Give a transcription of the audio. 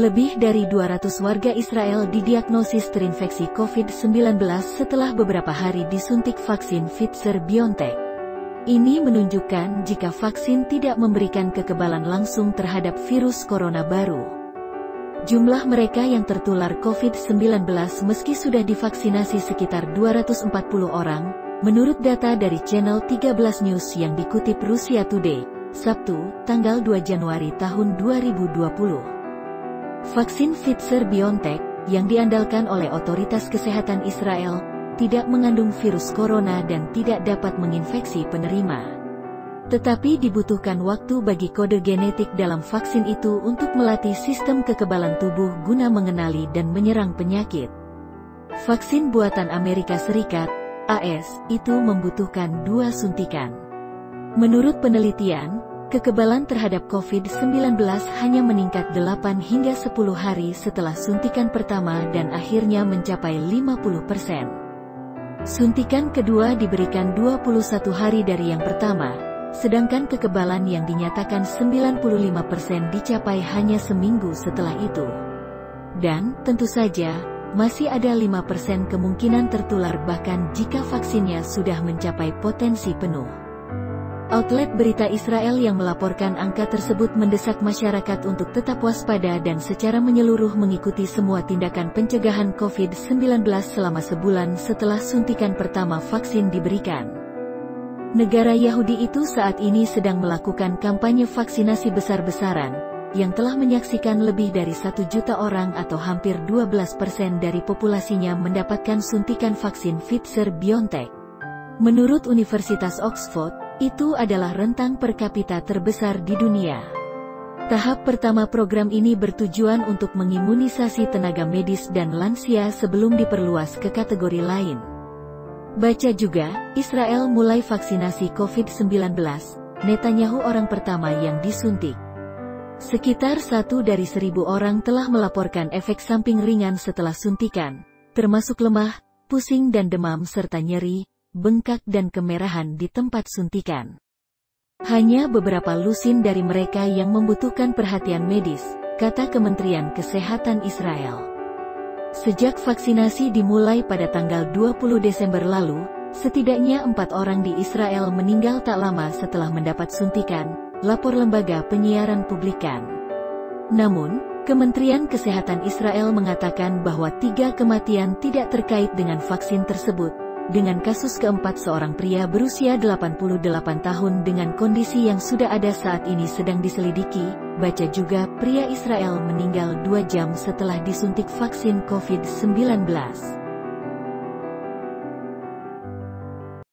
Lebih dari 200 warga Israel didiagnosis terinfeksi COVID-19 setelah beberapa hari disuntik vaksin Pfizer-BioNTech. Ini menunjukkan jika vaksin tidak memberikan kekebalan langsung terhadap virus corona baru. Jumlah mereka yang tertular COVID-19 meski sudah divaksinasi sekitar 240 orang, menurut data dari channel 13 News yang dikutip Russia Today, Sabtu, tanggal 2 Januari tahun 2020. Vaksin Pfizer-BioNTech, yang diandalkan oleh otoritas kesehatan Israel, tidak mengandung virus corona dan tidak dapat menginfeksi penerima. Tetapi dibutuhkan waktu bagi kode genetik dalam vaksin itu untuk melatih sistem kekebalan tubuh guna mengenali dan menyerang penyakit. Vaksin buatan Amerika Serikat, AS, itu membutuhkan 2 suntikan. Menurut penelitian, kekebalan terhadap COVID-19 hanya meningkat 8 hingga 10 hari setelah suntikan pertama dan akhirnya mencapai 50%. Suntikan kedua diberikan 21 hari dari yang pertama, sedangkan kekebalan yang dinyatakan 95% dicapai hanya seminggu setelah itu. Dan, tentu saja, masih ada 5% kemungkinan tertular bahkan jika vaksinnya sudah mencapai potensi penuh. Outlet berita Israel yang melaporkan angka tersebut mendesak masyarakat untuk tetap waspada dan secara menyeluruh mengikuti semua tindakan pencegahan COVID-19 selama sebulan setelah suntikan pertama vaksin diberikan. Negara Yahudi itu saat ini sedang melakukan kampanye vaksinasi besar-besaran, yang telah menyaksikan lebih dari 1 juta orang atau hampir 12% dari populasinya mendapatkan suntikan vaksin Pfizer-BioNTech. Menurut Universitas Oxford, itu adalah rentang per kapita terbesar di dunia. Tahap pertama program ini bertujuan untuk mengimunisasi tenaga medis dan lansia sebelum diperluas ke kategori lain. Baca juga, Israel mulai vaksinasi COVID-19, Netanyahu orang pertama yang disuntik. Sekitar 1 dari 1.000 orang telah melaporkan efek samping ringan setelah suntikan, termasuk lemah, pusing dan demam serta nyeri, bengkak dan kemerahan di tempat suntikan. Hanya beberapa lusin dari mereka yang membutuhkan perhatian medis, kata Kementerian Kesehatan Israel. Sejak vaksinasi dimulai pada tanggal 20 Desember lalu, setidaknya 4 orang di Israel meninggal tak lama setelah mendapat suntikan, lapor lembaga penyiaran publikan. Namun, Kementerian Kesehatan Israel mengatakan bahwa 3 kematian tidak terkait dengan vaksin tersebut, dengan kasus keempat seorang pria berusia 88 tahun dengan kondisi yang sudah ada saat ini sedang diselidiki. Baca juga, pria Israel meninggal 2 jam setelah disuntik vaksin COVID-19.